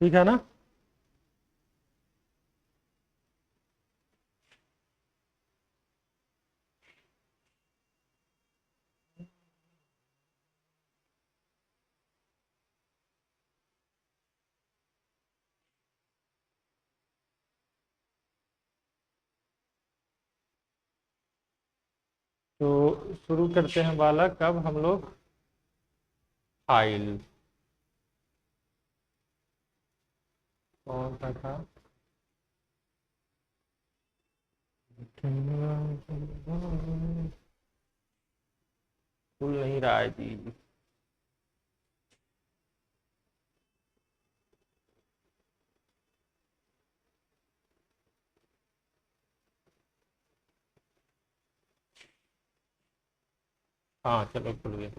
ठीक है ना। तो शुरू करते हैं बालक, अब हम लोग फाइल कौन सा था। खुल नहीं रहा है जी। हाँ चलो खुल गया।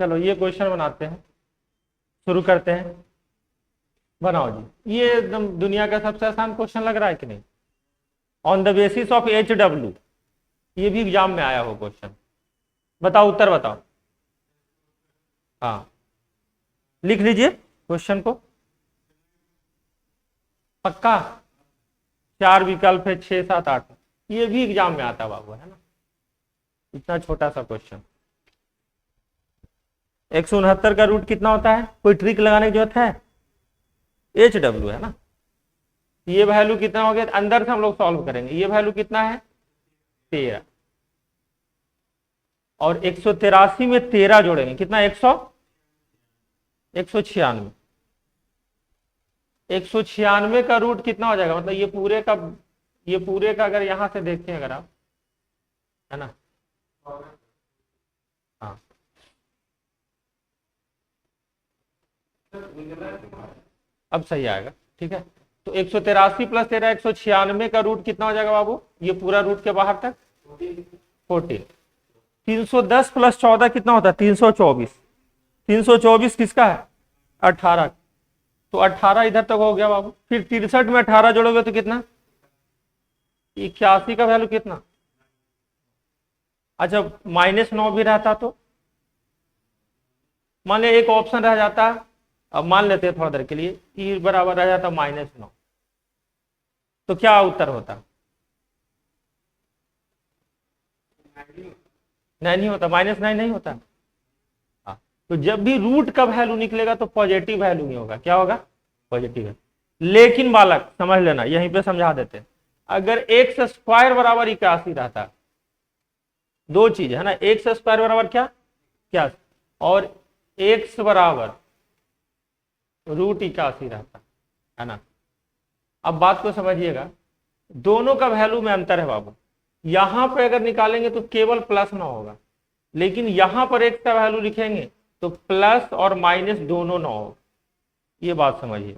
चलो ये क्वेश्चन बनाते हैं, शुरू करते हैं। बनाओ जी, ये एकदम दुनिया का सबसे आसान क्वेश्चन लग रहा है कि नहीं। On the basis of HW, ये भी एग्जाम में आया हो क्वेश्चन। बताओ, उत्तर बताओ। हाँ लिख लीजिए क्वेश्चन को। पक्का। 4 विकल्प है, 6, 7, 8। ये भी एग्जाम में आता बाबू, है ना। इतना छोटा सा क्वेश्चन। 169 का रूट कितना होता है, कोई ट्रिक लगाने की जरूरत है। HW है ना। ये वैल्यू कितना हो गया, अंदर से हम लोग सॉल्व करेंगे। ये वैल्यू कितना है, 13। और 183 में 13 जोड़ेंगे, कितना, 196। 196 का रूट कितना हो जाएगा, मतलब ये पूरे का अगर यहां से देखते हैं अगर आप, है ना। हाँ अब सही आएगा, ठीक है। तो 183 प्लस 13, 196 का रूट कितना हो जाएगा बाबू, ये पूरा रूट के बाहर तक 14। 310 प्लस 14 कितना होता है, 324। 324 किसका है, 18। तो 18 इधर तक हो गया बाबू। फिर 63 में 18 जोड़ोगे तो कितना, 81 का वैल्यू कितना। अच्छा, -9 भी रहता तो मान लिया एक ऑप्शन रह जाता। अब मान लेते हैं थोड़ा देर के लिए, ई बराबर रह जाता -9, तो क्या उत्तर होता। नहीं होता, -9 नहीं होता। हाँ, तो जब भी रूट का वैल्यू निकलेगा तो पॉजिटिव वैल्यू नहीं होगा, क्या होगा, पॉजिटिव है। लेकिन बालक समझ लेना, यहीं पे समझा देते हैं। अगर एक्स स्क्वायर बराबर 81 रहता, दो चीज है ना, एक्स स्क्वायर बराबर क्या, और एक्स बराबर √81 रहता, है ना। अब बात को समझिएगा, दोनों का वैल्यू में अंतर है बाबू। यहां पर अगर निकालेंगे तो केवल प्लस ना होगा, लेकिन यहां पर एक्स का वैल्यू लिखेंगे तो प्लस और माइनस दोनों ना हो। ये बात समझिए,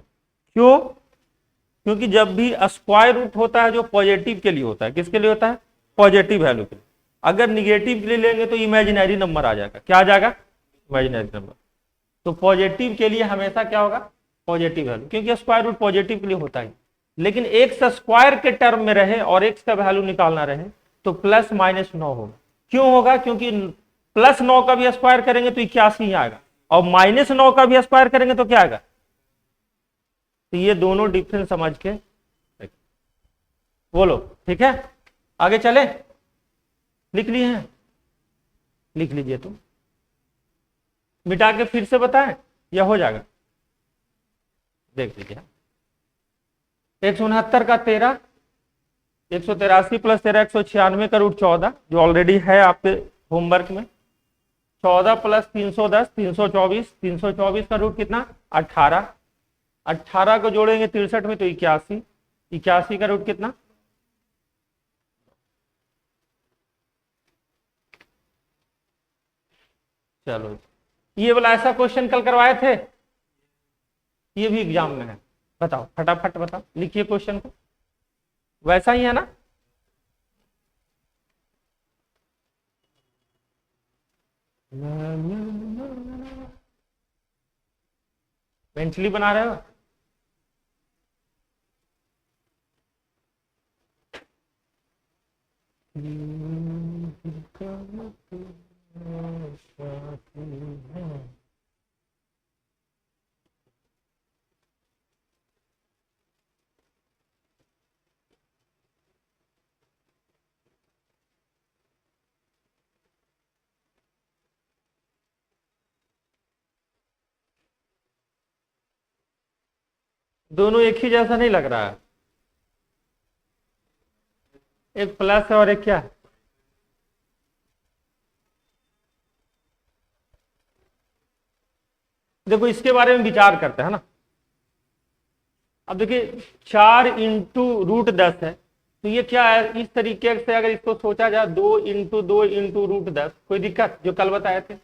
क्यों, क्योंकि जब भी स्क्वायर रूट होता है जो पॉजिटिव के लिए होता है, किसके लिए होता है, पॉजिटिव वैल्यू के लिए। अगर निगेटिव के लिए लेंगे तो इमेजिनरी नंबर आ जाएगा, क्या आ जाएगा, इमेजिनरी नंबर। तो पॉजिटिव के लिए हमेशा क्या होगा, पॉजिटिव वैल्यू, क्योंकि स्क्वायर रूट पॉजिटिव के लिए होता है। लेकिन एक्स स्क्वायर के टर्म में रहे और एक्स का वैल्यू निकालना रहे तो +-9 होगा। क्यों होगा, क्योंकि +9 का भी स्क्वायर करेंगे तो 81 आएगा, और -9 का भी स्क्वायर करेंगे तो क्या आएगा। तो ये दोनों डिफरेंस समझ के बोलो, ठीक है। आगे चले, लिख लिए हैं, लिख लीजिए। तो मिटा के फिर से बताएं या हो जाएगा, देख लीजिए। 169 का 13, 183 प्लस 13, 196 का √14, जो ऑलरेडी है आपके होमवर्क में। 14 प्लस 310, 324, 324 का रूट कितना, 18। 18 को जोड़ेंगे 63 में तो 81, 81 का रूट कितना, चलो। ये वाला ऐसा क्वेश्चन कल करवाए थे, ये भी एग्जाम में है। बताओ फटाफट बताओ, लिखिए क्वेश्चन को, वैसा ही है ना। मेंटली बना रहे हो। दोनों एक ही जैसा नहीं लग रहा है, एक प्लस है और एक क्या है। देखो इसके बारे में विचार करते हैं ना। अब देखिए 4 × √10 है, तो ये क्या है, इस तरीके से अगर इसको सोचा जाए 2 × 2 × √10, कोई दिक्कत, जो कल बताए थे,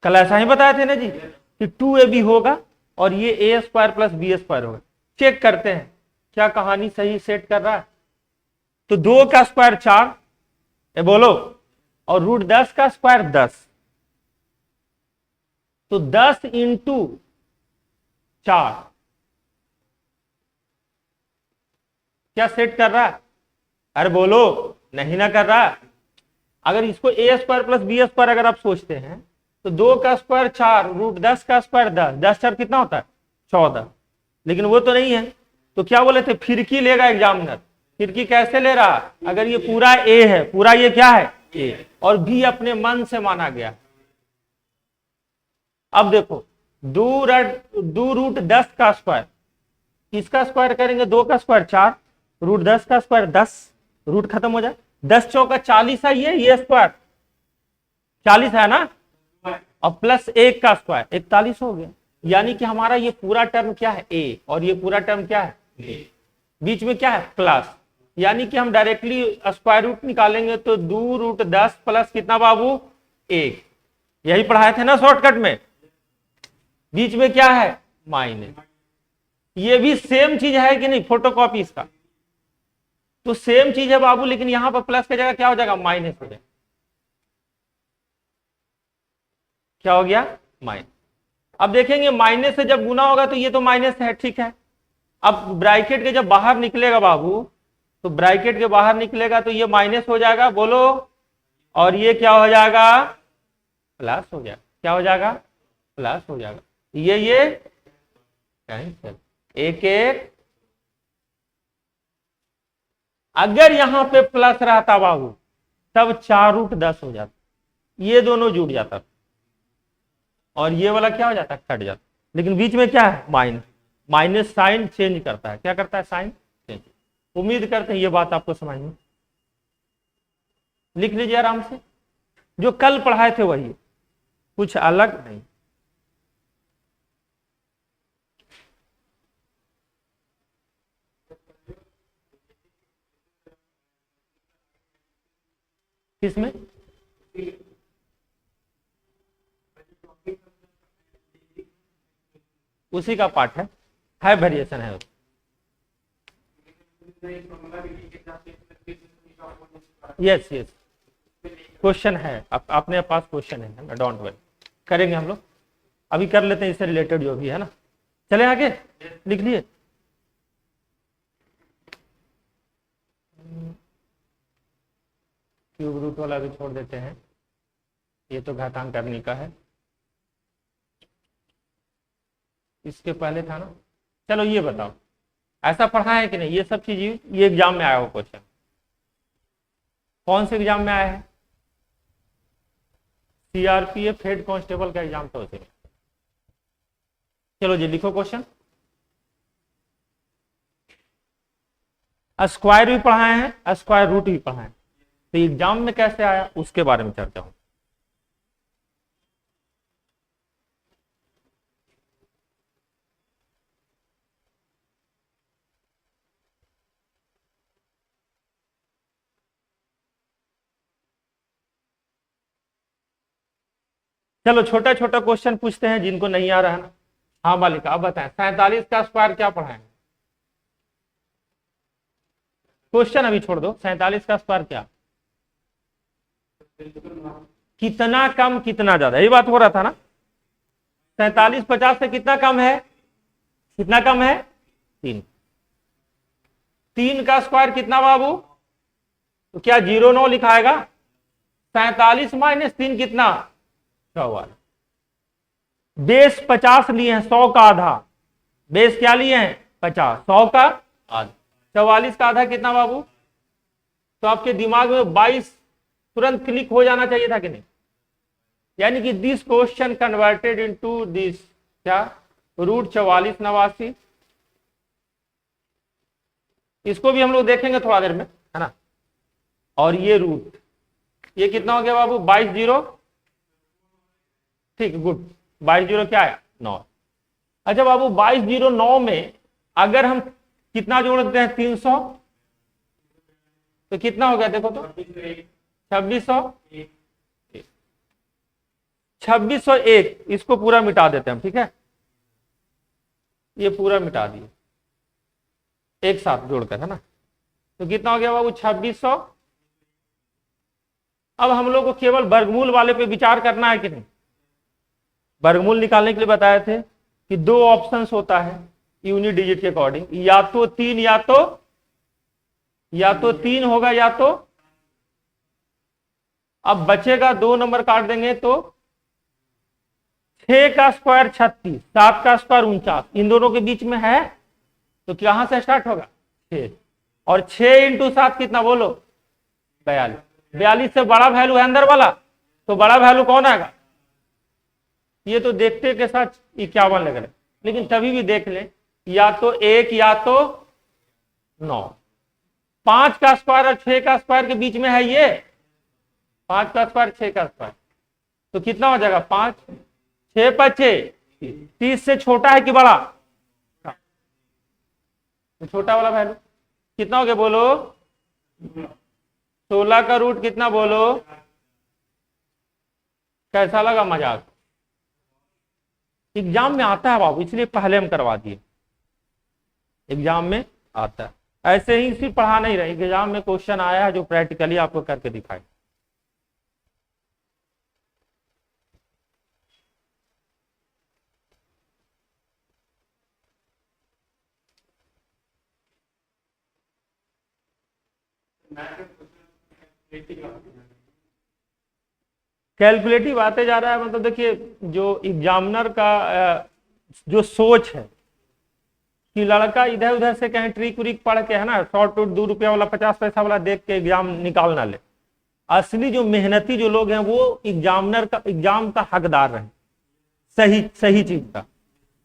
कल ऐसा ही बताए थे ना जी कि 2ab होगा और ये a² + b² होगा। चेक करते हैं क्या कहानी सही सेट कर रहा है। तो 2 का स्क्वायर 4, ये बोलो, और √10 का स्क्वायर 10, तो 10 × 4 क्या सेट कर रहा है। अरे बोलो, नहीं ना कर रहा। अगर इसको a² + b² अगर आप सोचते हैं तो 2 का स्क्वायर 4, √10 का स्क्वायर 10, 10 4 कितना होता है 14। लेकिन वो तो नहीं है, तो क्या बोले थे, फिरकी लेगा एग्जामिनर। फिरकी कैसे ले रहा, अगर ये पूरा a है, पूरा ये क्या है a, और b अपने मन से माना गया। अब देखो 2 √10 का स्क्वायर, इसका स्क्वायर करेंगे 2 का स्क्वायर 4, √10 का स्क्वायर 10, रूट खत्म हो जाए, 10 चौका 40 है, ये स्क्वायर 40 है ना, और प्लस 1 का स्क्वायर 41 हो गया। यानी कि हमारा ये पूरा टर्म क्या है a, और ये पूरा टर्म क्या है a, बीच में क्या है प्लस। यानी कि हम डायरेक्टली स्क्वायर रूट निकालेंगे तो 2 √10 प्लस कितना बाबू 1, यही पढ़ाए थे ना शॉर्टकट में। बीच में क्या है माइनस, ये भी सेम चीज है कि नहीं, फोटोकॉपी इसका तो सेम चीज है बाबू, लेकिन यहां पर प्लस की जगह क्या हो जाएगा माइनस हो जाएगा। क्या हो गया माइनस। अब देखेंगे माइनस से जब गुना होगा तो ये तो माइनस है, ठीक है। अब ब्रैकेट के जब बाहर निकलेगा बाबू, तो ब्रैकेट के बाहर निकलेगा तो ये माइनस हो जाएगा, बोलो, और ये क्या हो जाएगा प्लस हो जाएगा। क्या हो जाएगा प्लस हो जाएगा। ये कैंसिल, एक एक। अगर यहां पे प्लस रहता बाबू तब 4 √10 हो जाता, ये दोनों जुड़ जाता और ये वाला क्या हो जाता कट जाता। लेकिन बीच में क्या है माइनस, माइनस साइन चेंज करता है, क्या करता है साइन चेंज। उम्मीद करते हैं ये बात आपको समझ में। लिख लीजिए आराम से, जो कल पढ़ाए थे वही, कुछ अलग नहीं। किसमें, उसी का पार्ट है वेरिएशन है। यस यस, क्वेश्चन है, अपने पास क्वेश्चन है, डोंट वरी, करेंगे हम लोग। अभी कर लेते हैं इससे रिलेटेड जो भी है ना। चले आगे, लिख लिए। क्यूब रूट वाला भी छोड़ देते हैं, ये तो घातांक करने का है, इसके पहले था ना। चलो ये बताओ, ऐसा पढ़ा है कि नहीं ये सब चीज, ये एग्जाम में आया हो क्वेश्चन, कौन से एग्जाम में आया है, सीआरपीएफ हेड कांस्टेबल का एग्जाम था उसे। चलो जी लिखो क्वेश्चन। स्क्वायर भी पढ़ाए हैं, स्क्वायर रूट भी पढ़ाए हैं, तो एग्जाम में कैसे आया उसके बारे में चर्चा हो। चलो छोटा छोटा क्वेश्चन पूछते हैं जिनको नहीं आ रहा है ना। हाँ मालिक आप बताएं 47 का स्क्वायर क्या पढ़ाएंगे। क्वेश्चन अभी छोड़ दो, 47 का स्क्वायर क्या, कितना कम कितना ज्यादा, ये बात हो रहा था ना। 47 50 से कितना कम है, कितना कम है 3। 3 का स्क्वायर कितना बाबू, तो क्या 09 लिखाएगा। 47 माइनस 3 कितना 44। बेस 50 लिए हैं, 100 का आधा। बेस क्या लिए हैं 50, 100 का आधा। 44 का आधा कितना बाबू, तो आपके दिमाग में 22 तुरंत क्लिक हो जाना चाहिए था कि नहीं। यानी कि this question converted into this क्या, √44 89। इसको भी हम लोग देखेंगे थोड़ा देर में, है ना। और ये रूट, ये कितना हो गया बाबू 22 0, ठीक गुड। 22 0 क्या है 9। अच्छा बाबू 22 0 9 में अगर हम कितना जोड़ देते हैं 300, तो कितना हो गया देखो तो 2601। 2601 इसको पूरा मिटा देते हैं हम, ठीक है। ये पूरा मिटा दिए एक साथ जोड़कर, है ना। तो कितना हो गया बाबू 2600। अब हम लोग को केवल वर्गमूल वाले पे विचार करना है कि नहीं। वर्गमूल निकालने के लिए बताए थे कि 2 ऑप्शंस होता है यूनिट डिजिट के अकॉर्डिंग, या तो 3 या तो 3 होगा या तो, अब बचेगा 2 नंबर काट देंगे तो 6 का स्क्वायर 36, 7 का स्क्वायर 49, इन दोनों के बीच में है। तो कहां से स्टार्ट होगा 6, और 6 इंटू 7 कितना बोलो 42। 42 से बड़ा वैल्यू है अंदर वाला, तो बड़ा वैल्यू कौन आएगा, ये तो देखते के साथ 51 लग रहा है, लेकिन तभी भी देख ले या तो 1 या तो 9। 5 का स्क्वायर और 6 का स्क्वायर के बीच में है ये, 5 का स्क्वायर 6 का स्क्वायर, तो कितना हो जाएगा 5 6 5 30 से छोटा है कि बड़ा, तो छोटा वाला वैल्यू कितना हो गया बोलो 16 का रूट कितना बोलो। कैसा लगा मजाक, एग्जाम में आता है बाबू, इसलिए पहले हम करवा दिए, एग्जाम में आता है। ऐसे ही सिर्फ पढ़ा नहीं रहे, एग्जाम में क्वेश्चन आया है जो प्रैक्टिकली आपको करके दिखाए। कैलकुलेटिव आते जा रहा है, मतलब देखिए जो एग्जामिनर का जो सोच है कि लड़का इधर उधर से कहीं ट्रिक व्रिक पढ़ के, है ना, शॉर्ट टूट 2 रुपया वाला 50 पैसा वाला देख के एग्जाम निकाल ना ले। असली जो मेहनती जो लोग हैं वो एग्जामिनर का, एग्जाम का हकदार रहे, सही सही चीज का।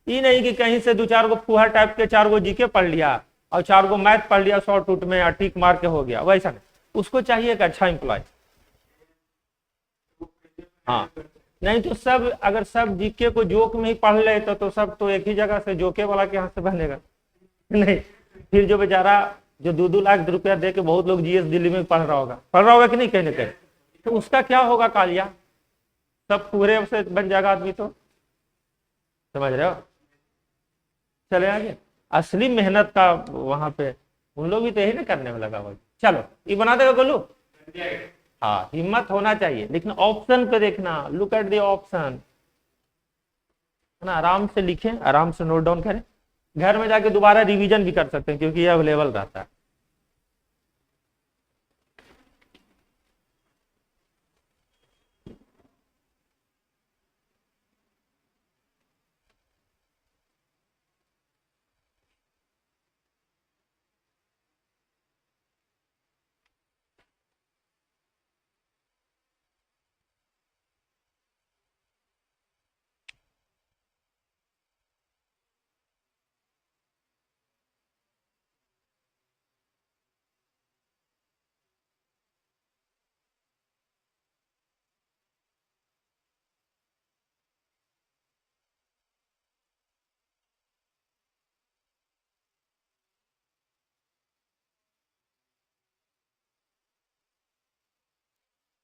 ये नहीं कि कहीं से 2 4 गो फुहर टाइप के 4 गो जीके पढ़ लिया और 4 गो मैथ पढ़ लिया शॉर्ट टूट में, टिक मार के हो गया, वैसा नहीं। उसको चाहिए एक अच्छा एम्प्लॉय। हाँ नहीं तो सब, अगर सब जीके को जोक में ही पढ़ ले तो सब तो एक ही जगह से जोके वाला के यहाँ से बनेगा नहीं। फिर जो बेचारा जो 2-2 लाख रुपया दे के बहुत लोग जीएस दिल्ली में पढ़ रहा होगा कि नहीं कहीं ना कहीं, तो उसका क्या होगा कालिया, सब पूरे से बन जाएगा आदमी, तो समझ रहे हो। चले आगे, असली मेहनत का वहां पे उन लोग भी तो यही ना करने में लगा हुआ। चलो ये बना देगा गोलू, हाँ हिम्मत होना चाहिए, लेकिन ऑप्शन पे देखना, लुक एट द ऑप्शन, है ना। आराम से लिखें, आराम से नोट डाउन करें, घर में जाके दोबारा रिवीजन भी कर सकते हैं क्योंकि ये अवेलेबल रहता है।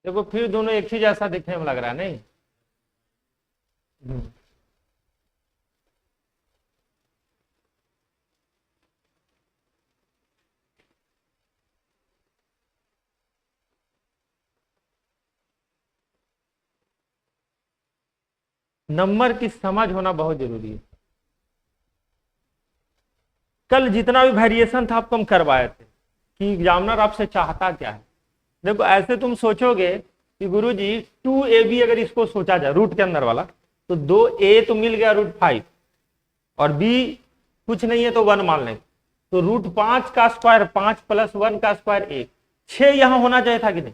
देखो फिर दोनों एक ही जैसा दिखने में लग रहा है नहीं, हम्म। नंबर की समझ होना बहुत जरूरी है। कल जितना भी वेरिएशन था आपको हम करवाए थे कि एग्जामिनर आपसे चाहता क्या है। देखो ऐसे तुम सोचोगे कि गुरुजी 2ab अगर इसको सोचा जाए रूट के अंदर वाला, तो 2a तो मिल गया रूट 5 और b कुछ नहीं है तो 1 मान लेंगे, तो रूट 5 का स्क्वायर 5 प्लस 1 का स्क्वायर 1, 6 यहां होना चाहिए था कि नहीं,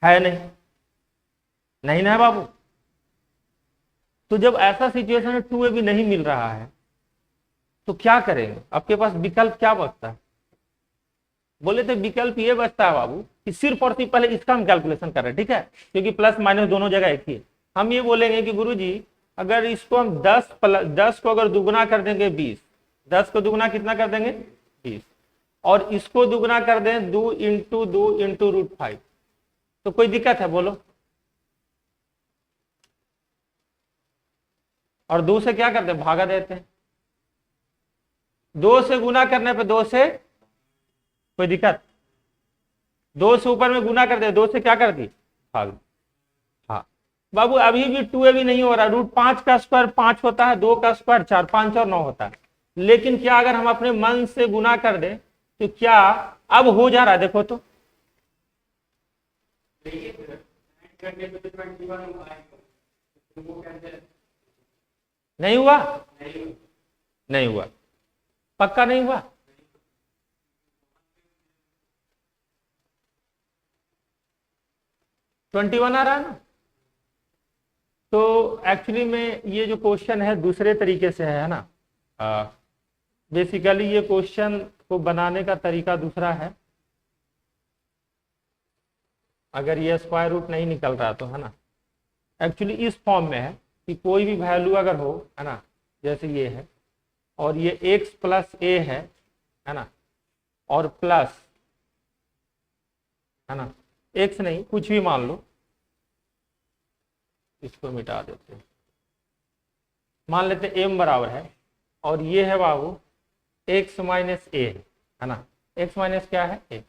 है नहीं, नहीं ना बाबू। तो जब ऐसा सिचुएशन है 2ab नहीं मिल रहा है तो क्या करेंगे, आपके पास विकल्प क्या बचता है। बोले तो विकल्प ये बचता है बाबू कि सिर्फ और सिर्फ पहले इसका हम कैलकुलेशन कर रहे हैं, ठीक है, क्योंकि प्लस माइनस दोनों जगह एक ही है। हम ये बोलेंगे कि गुरुजी अगर इसको हम 10 को अगर दुगुना कर देंगे 20, 10 को दुगुना कितना कर देंगे 20, और इसको दुगुना कर दें 2 इंटू रूट 5, तो कोई दिक्कत है बोलो। और 2 से क्या करते हैं, भागा देते हैं। 2 से गुना करने पे 2 से कोई दिक्कत, 2 से ऊपर में गुना कर दे, 2 से क्या कर दी भाग। हाँ बाबू अभी भी 2ab नहीं हो रहा, रूट 5 का स्क्वायर 5 होता है, 2 का स्क्वायर 4, 5 और 9 होता है। लेकिन क्या अगर हम अपने मन से गुना कर दें तो क्या अब हो जा रहा है, देखो तो नहीं हुआ, नहीं हुआ, पक्का नहीं हुआ। 21 आ रहा है ना। तो एक्चुअली में ये जो क्वेश्चन है दूसरे तरीके से है ना, बेसिकली ये क्वेश्चन को बनाने का तरीका दूसरा है। अगर ये स्क्वायर रूट नहीं निकल रहा तो है ना, एक्चुअली इस फॉर्म में है कि कोई भी वैल्यू अगर हो, है ना, जैसे ये है और ये x प्लस ए है ना, और प्लस, है ना, x नहीं कुछ भी मान लो, इसको मिटा देते हैं, मान लेते m बराबर है और ये है बाबू x माइनस ए है ना, x माइनस क्या है a,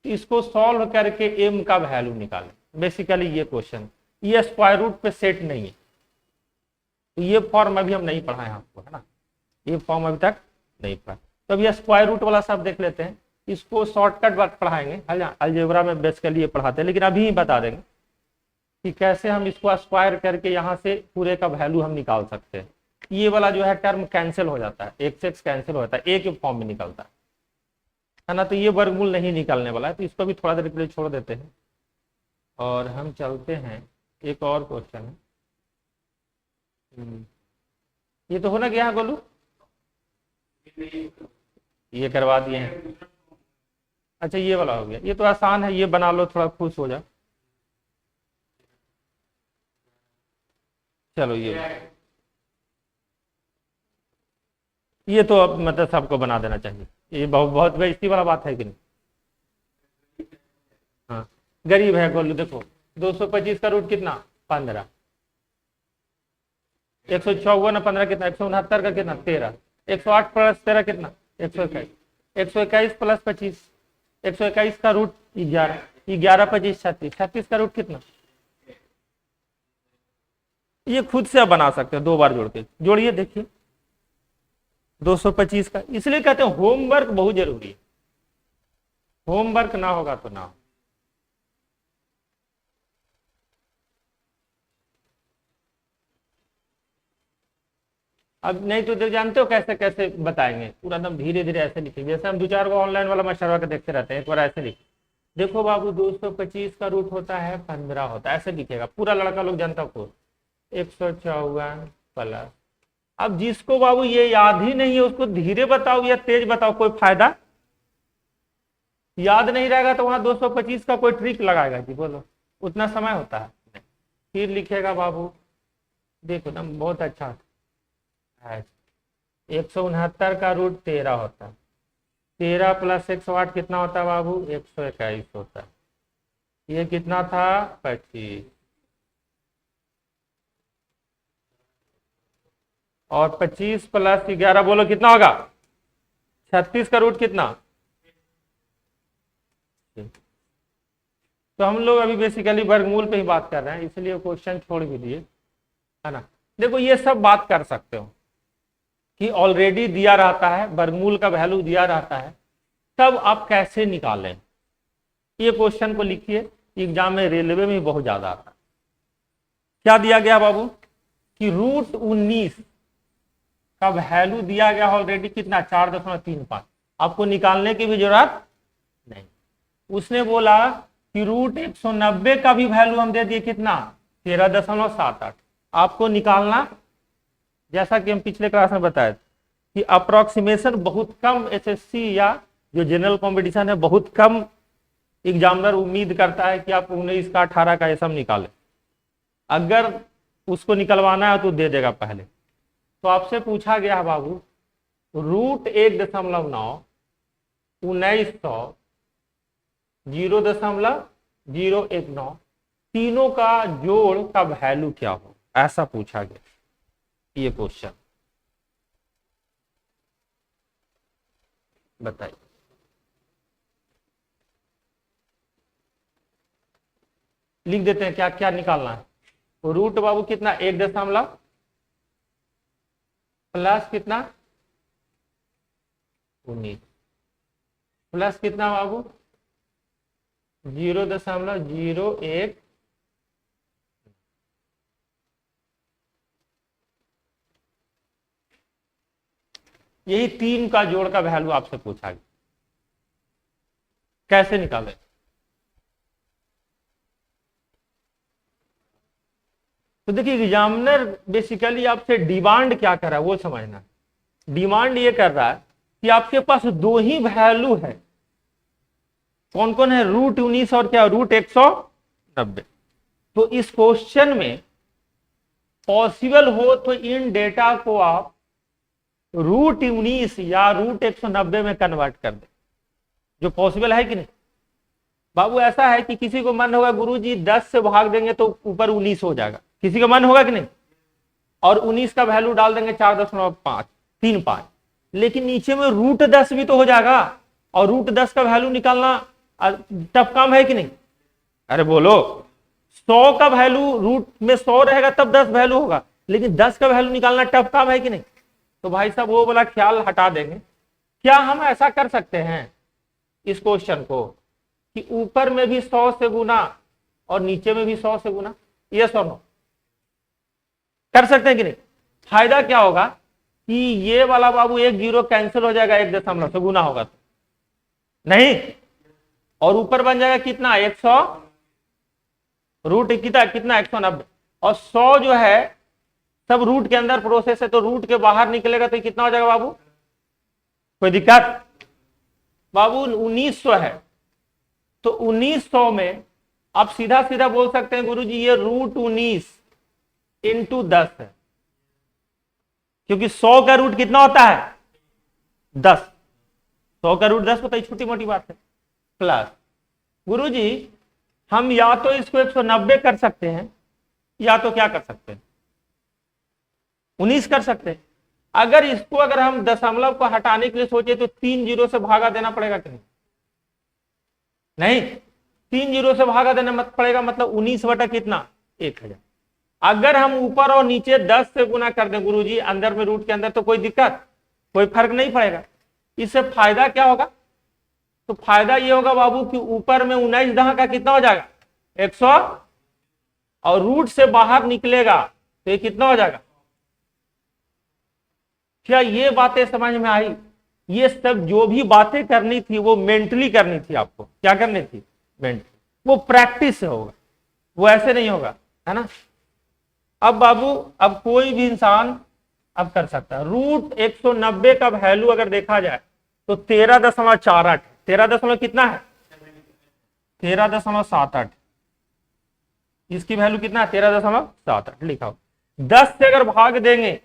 इसको सॉल्व करके m का वैल्यू निकालें। बेसिकली ये क्वेश्चन, ये स्क्वायर रूट पे सेट नहीं है, तो ये फॉर्म अभी हम नहीं पढ़ाए आपको, है ना, ये फॉर्म अभी तक नहीं पढ़ा। तो अब ये स्क्वायर रूट वाला सब देख लेते हैं, इसको शॉर्टकट बात पढ़ाएंगे, अलजेब्रा में बेसिकली ये पढ़ाते हैं, लेकिन अभी ही बता देंगे कि कैसे हम इसको स्क्वायर करके यहाँ से पूरे का वैल्यू हम निकाल सकते हैं। ये वाला जो है टर्म कैंसिल हो जाता है, एक से एक कैंसिल हो जाता है, एक के फॉर्म में निकलता है ना, तो ये वर्गमूल नहीं निकालने वाला है, तो इसको भी थोड़ा देर के लिए छोड़ देते हैं और हम चलते हैं एक और क्वेश्चन है। ये तो होना गया है गोलू, ये करवा दिए हैं। अच्छा ये वाला हो गया, ये तो आसान है, ये बना लो, थोड़ा खुश हो जाओ। चलो ये तो अब मतलब सबको बना देना चाहिए, ये बहुत बहुत बेइज्जती वाला बात है कि नहीं। हाँ गरीब है गोलू, देखो 225 का रूट कितना 15, 154 15 कितना 169 का कितना 13, 108 प्लस 13 कितना 121, 121 प्लस 25, 121 का रूट 11, 11 25 36, 36 का रूट कितना, ये खुद से आप बना सकते हो, 2 बार जोड़ के जोड़िए देखिए 225 का। इसलिए कहते हैं होमवर्क बहुत जरूरी है, होमवर्क ना होगा तो ना हो। अब नहीं तो जानते हो कैसे कैसे बताएंगे, पूरा एकदम धीरे धीरे ऐसे लिखेंगे, जैसे हम 2-4 को ऑनलाइन वाला मशरवा के देखते रहते हैं, एक बार ऐसे लिखे, देखो बाबू 225 का रूट होता है 15 होता है, ऐसे लिखेगा पूरा, लड़का लोग जनता को 154 प्लस। अब जिसको बाबू ये याद ही नहीं है उसको धीरे बताओ या तेज बताओ, कोई फायदा, याद नहीं रहेगा तो वहां 225 का कोई ट्रिक लगाएगा जी, बोलो उतना समय होता है। फिर लिखेगा बाबू, देखो ना बहुत अच्छा है, 169 का रूट 13 होता है, 13 प्लस 108 कितना होता है बाबू 121 होता है, ये कितना था 25, और 25 प्लस 11 बोलो कितना होगा? 36 का रूट कितना? तो हम लोग अभी बेसिकली वर्गमूल पे ही बात कर रहे हैं, इसलिए क्वेश्चन छोड़ भी दिए, है ना। देखो ये सब बात कर सकते हो कि ऑलरेडी दिया रहता है, वर्गमूल का वैल्यू दिया रहता है, तब आप कैसे निकालें। ये क्वेश्चन को लिखिए, एग्जाम में रेलवे में बहुत ज्यादा आता है। क्या दिया गया बाबू कि √19 का वैल्यू दिया गया ऑलरेडी कितना? 4.35। आपको निकालने की भी जरूरत नहीं। उसने बोला कि √190 का भी वैल्यू हम दे दिए कितना? 13.78। आपको निकालना, जैसा कि हम पिछले क्लास में बताए कि अप्रोक्सीमेशन बहुत कम एसएससी या जो जनरल कंपटीशन है बहुत कम एग्जामिनर उम्मीद करता है कि आप 19 का 18 का ये सब निकालें। अगर उसको निकलवाना है तो दे देगा पहले। तो आपसे पूछा गया है बाबू √1.9 1900 0.019 तीनों का जोड़ का वैल्यू क्या हो, ऐसा पूछा गया ये क्वेश्चन। बताइए। लिख देते हैं क्या क्या निकालना है। रूट बाबू कितना? 1 प्लस कितना? 19 प्लस कितना बाबू? 0.01। यही तीन का जोड़ का वैल्यू आपसे पूछा गया, कैसे निकाले। तो देखिए एग्जामिनर बेसिकली आपसे डिमांड क्या कर रहा है वो समझना है। डिमांड ये कर रहा है कि आपके पास दो ही वैल्यू है, कौन कौन है? √19 और क्या? √190। तो इस क्वेश्चन में पॉसिबल हो तो इन डेटा को आप √19 या √190 में कन्वर्ट कर दे, जो पॉसिबल है कि नहीं बाबू। ऐसा है कि किसी को मन होगा गुरुजी 10 से भाग देंगे तो ऊपर 19 हो जाएगा, किसी का मन होगा कि नहीं, और 19 का वैल्यू डाल देंगे 4.35, लेकिन नीचे में √10 भी तो हो जाएगा, और √10 का वैल्यू निकालना टफ काम है कि नहीं? अरे बोलो, 100 का वैल्यू रूट में 100 रहेगा तब 10 वैल्यू होगा, लेकिन 10 का वैल्यू निकालना टफ काम है कि नहीं? तो भाई साहब वो वाला ख्याल हटा देंगे। क्या हम ऐसा कर सकते हैं इस क्वेश्चन को कि ऊपर में भी 100 से गुना और नीचे में भी 100 से गुना? यस और नो? कर सकते हैं कि नहीं? फायदा क्या होगा कि ये वाला बाबू 1 0 कैंसिल हो जाएगा, 1 से गुना होगा तो नहीं, और ऊपर बन जाएगा कितना? 100 रूट कितना 190, और 100 जो है सब रूट के अंदर प्रोसेस है, तो रूट के बाहर निकलेगा तो कितना हो जाएगा बाबू? कोई दिक्कत? बाबू 1900 है, तो 1900 में आप सीधा सीधा बोल सकते हैं गुरुजी ये √19 × 10 है, क्योंकि 100 का रूट कितना होता है? 10। 100 का रूट 10 होता है, छोटी मोटी बात है। प्लस गुरुजी हम या तो इसको 190 कर सकते हैं, या तो क्या कर सकते हैं? 19 कर सकते हैं। अगर इसको अगर हम दशमलव को हटाने के लिए सोचे तो 3 0 से भागा देना पड़ेगा कि नहीं? नहीं, 3 0 से भागा देना मत पड़ेगा, मतलब 19 बटा कितना? 1000। अगर हम ऊपर और नीचे 10 से गुना कर दें गुरुजी अंदर में रूट के अंदर, तो कोई दिक्कत, कोई फर्क नहीं पड़ेगा। इससे फायदा क्या होगा? तो फायदा ये होगा बाबू कि ऊपर में 19 दहा का कितना हो जाएगा? 100, और रूट से बाहर निकलेगा तो ये कितना हो जाएगा? क्या ये बातें समझ में आई? ये सब जो भी बातें करनी थी वो मेंटली करनी थी आपको। क्या करनी थी? मेंटली। वो प्रैक्टिस से होगा, वो ऐसे नहीं होगा, है ना। अब बाबू अब कोई भी इंसान अब कर सकता है। √190 का वैल्यू अगर देखा जाए तो 13.48, 13 कितना है? 13.78। इसकी वैल्यू कितना है? 13.78 लिखा हो। 10 से अगर भाग देंगे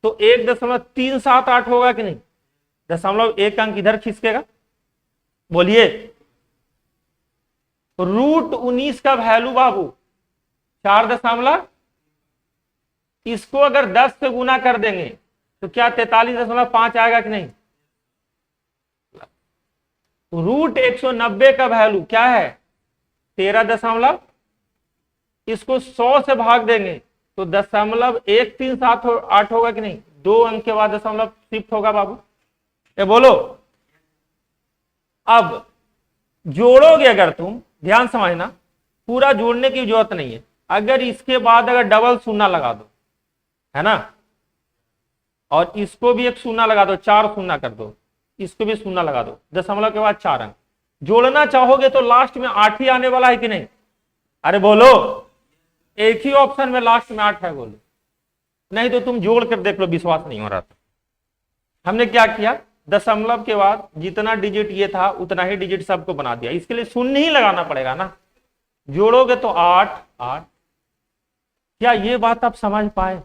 तो 1.378 होगा कि नहीं? 0.1 अंक इधर खिसकेगा। बोलिए, √19 का वैल्यू बाबू 4. इसको अगर 10 से गुना कर देंगे तो क्या 43.5 आएगा कि नहीं? रूट 190 का वैल्यू क्या है? 13 इसको 100 से भाग देंगे तो 0.137 होगा कि नहीं? 2 अंक के बाद दशमलव शिफ्ट होगा बाबू, ये बोलो। अब जोड़ोगे अगर तुम, ध्यान समझना, पूरा जोड़ने की जरूरत नहीं है, अगर इसके बाद अगर डबल शून्य लगा दो, है ना, और इसको भी एक शून्य लगा दो, 4 शून्य कर दो, इसको भी शून्य लगा दो, दशमलव के बाद 4 अंक जोड़ना चाहोगे तो लास्ट में 8 ही आने वाला है कि नहीं? अरे बोलो, एक ही ऑप्शन में लास्ट में 8 है, बोलो। नहीं तो तुम जोड़ कर देख लो, विश्वास नहीं हो रहा था। हमने क्या किया, दशमलव के बाद जितना डिजिट ये था उतना ही डिजिट सबको बना दिया, इसके लिए शून्य ही लगाना पड़ेगा ना। जोड़ोगे तो 8 8। क्या ये बात आप समझ पाए?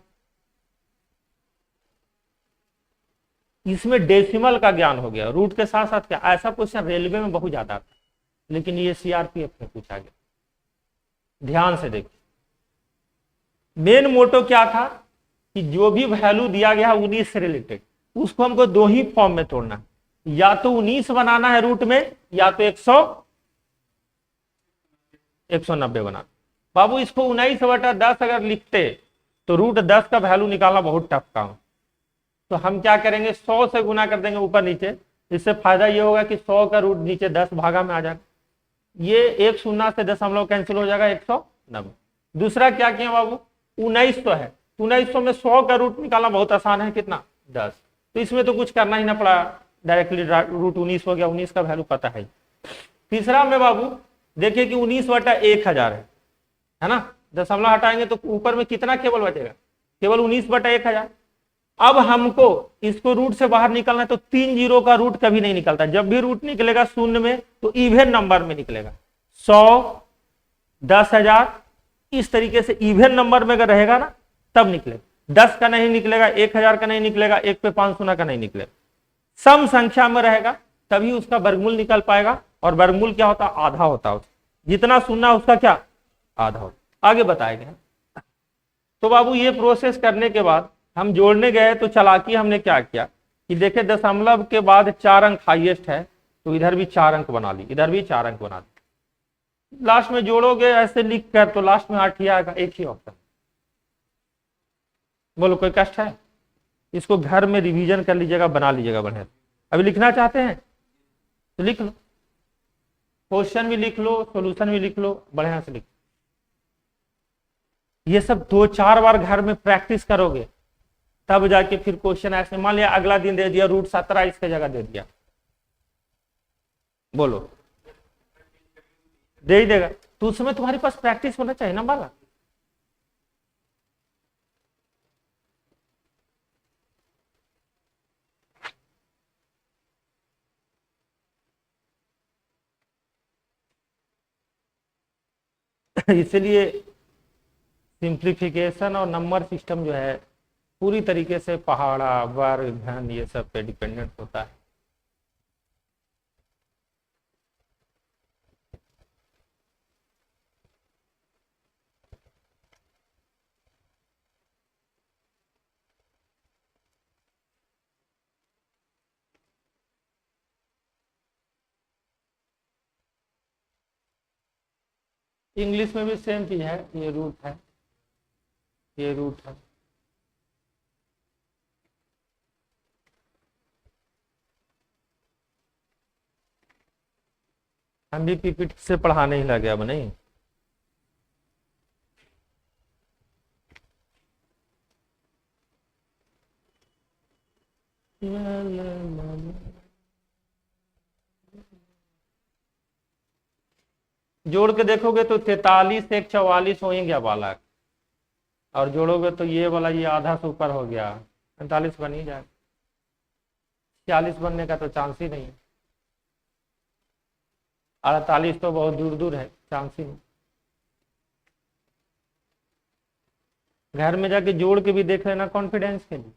इसमें डेसिमल का ज्ञान हो गया, रूट के साथ साथ क्या, ऐसा क्वेश्चन रेलवे में बहुत ज्यादा आता है, लेकिन ये सीआरपीएफ में पूछा गया। ध्यान से देखिए, मेन मोटो क्या था कि जो भी वैल्यू दिया गया 19 से रिलेटेड, उसको हमको 2 ही फॉर्म में तोड़ना है, या तो 19 बनाना है रूट में, या तो 190 बनाना। बाबू इसको 19/10 अगर लिखते तो रूट 10 का वैल्यू निकालना बहुत टफ काम। तो हम क्या करेंगे, 100 से गुना कर देंगे ऊपर नीचे, इससे फायदा ये होगा कि 100 का रूट नीचे 10 भागा में आ जाएगा, ये एक शून्य से दशमलव कैंसिल हो जाएगा, 190। दूसरा क्या किया बाबू, 1900 है, 1900 में 100 का रूट निकालना बहुत आसान है, कितना, 10। तो इसमें तो कुछ करना ही ना पड़ा, डायरेक्टली रूट 19 हो गया, 19 का वैल्यू पता है। तीसरा में बाबू देखिए कि 19/1000 है ना, दशमलव हटाएंगे तो ऊपर में कितना केवल बचेगा, केवल 19/1000। अब हमको इसको रूट से बाहर निकलना है, तो 3 जीरो का रूट कभी नहीं निकलता, जब भी रूट निकलेगा शून्य में तो इवन नंबर में निकलेगा, 100 10,000 इस तरीके से इवन नंबर में अगर रहेगा ना तब निकलेगा, 10 का नहीं निकलेगा, 1000 का नहीं निकलेगा, 1 पे 5 शून्य का नहीं निकलेगा, सम संख्या में रहेगा तभी उसका वर्गमूल निकल पाएगा। और वर्गमूल क्या होता है, आधा होता है, जितना शून्य उसका क्या, आधा होता। आगे बताया गया। तो बाबू ये प्रोसेस करने के बाद हम जोड़ने गए तो चालाकी हमने क्या किया कि देखे दशमलव के बाद 4 अंक हाईएस्ट है, तो इधर भी 4 अंक बना ली, इधर भी 4 अंक बना ली, लास्ट में जोड़ोगे ऐसे लिख कर तो लास्ट में 8 ही आएगा, एक ही ऑप्शन। बोलो कोई कष्ट है? इसको घर में रिवीजन कर लीजिएगा, बना लीजिएगा बढ़िया। अभी लिखना चाहते हैं तो लिख लो, क्वेश्चन भी लिख लो, सॉल्यूशन भी लिख लो, बढ़िया से लिख। ये सब 2-4 बार घर में प्रैक्टिस करोगे तब जाके फिर क्वेश्चन ऐसे, मान लिया अगला दिन दे दिया रूट 17 इसके जगह दे दिया, बोलो दे ही देगा, तो उसमें तुम्हारे पास प्रैक्टिस होना चाहिए ना बाला। इसलिए सिंप्लीफिकेशन और नंबर सिस्टम जो है पूरी तरीके से पहाड़ा, वर्ग, घन ये सब पे डिपेंडेंट होता है। इंग्लिश में भी सेम चीज है, ये रूट है, ये रूट है। हम भी पीपीटी से पढ़ाने ही लगे अब नहीं। जोड़ के देखोगे तो 43 से 144 हो ही गया बालक, और जोड़ोगे तो ये वाला ये आधा से ऊपर हो गया, 45 बन ही जाए, 46 बनने का तो चांस ही नहीं है, 48 तो बहुत दूर दूर है, चांस ही नहीं। घर में जाके जोड़ के भी देख लेना कॉन्फिडेंस के लिए।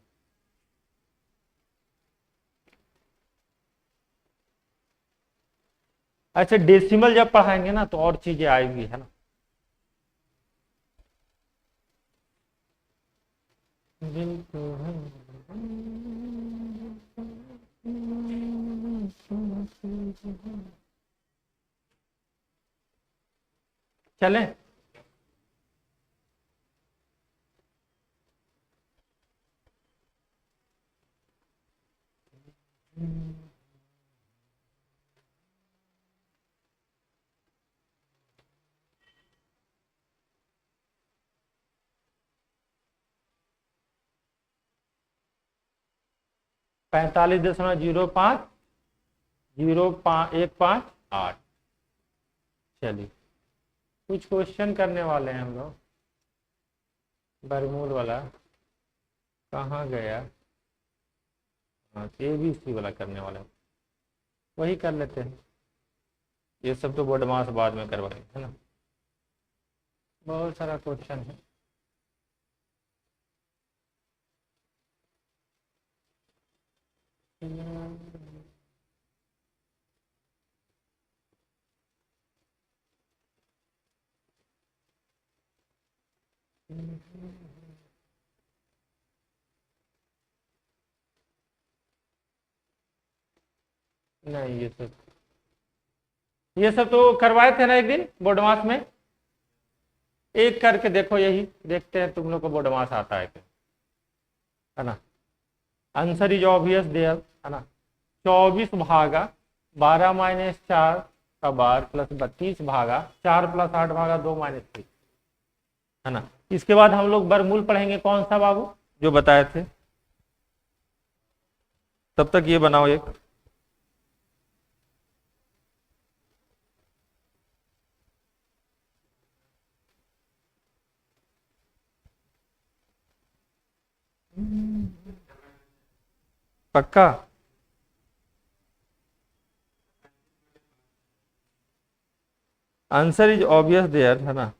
अच्छा डेसिमल जब पढ़ाएंगे ना तो और चीजें आएगी, है ना। दिल को है चले। पैंतालीस 45 0.158। चलिए कुछ क्वेश्चन करने वाले हैं हम लोग। बरमूल वाला कहाँ गया? हाँ ABC वाला करने वाले हैं, वही कर लेते हैं। ये सब तो बोर्ड मास बाद में करवाएंगे, है ना। बहुत सारा क्वेश्चन है। नहीं ये सब तो करवाए थे ना एक दिन बोर्ड मास में। एक करके देखो, यही देखते हैं तुम लोग को बोर्ड मास आता है क्या, है ना। आंसर इज ऑब्वियस देयर, है ना। 24 भागा 12-4 का बार प्लस 32 भागा 4 + 8 भागा 2-3, है ना। इसके बाद हम लोग बरमूल पढ़ेंगे कौन सा बाबू, जो बताए थे। तब तक ये बनाओ एक। पक्का? आंसर इज ऑब्वियस देयर, है ना।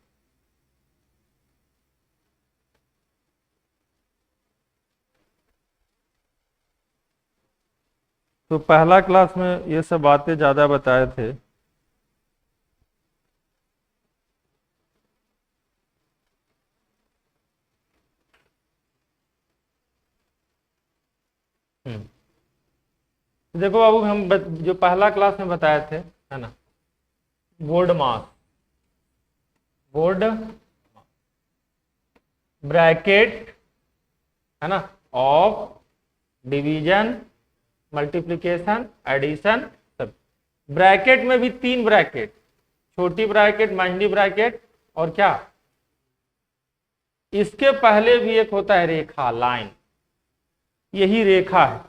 तो पहला क्लास में ये सब बातें ज्यादा बताए थे। देखो बाबू हम जो पहला क्लास में बताए थे, है ना, बोर्ड मास, बोर्ड ब्रैकेट, है ना, ऑफ डिवीजन मल्टीप्लिकेशन एडिशन सब। ब्रैकेट में भी 3 ब्रैकेट, छोटी ब्रैकेट, मंझली ब्रैकेट और क्या, इसके पहले भी एक होता है रेखा, लाइन। यही रेखा है।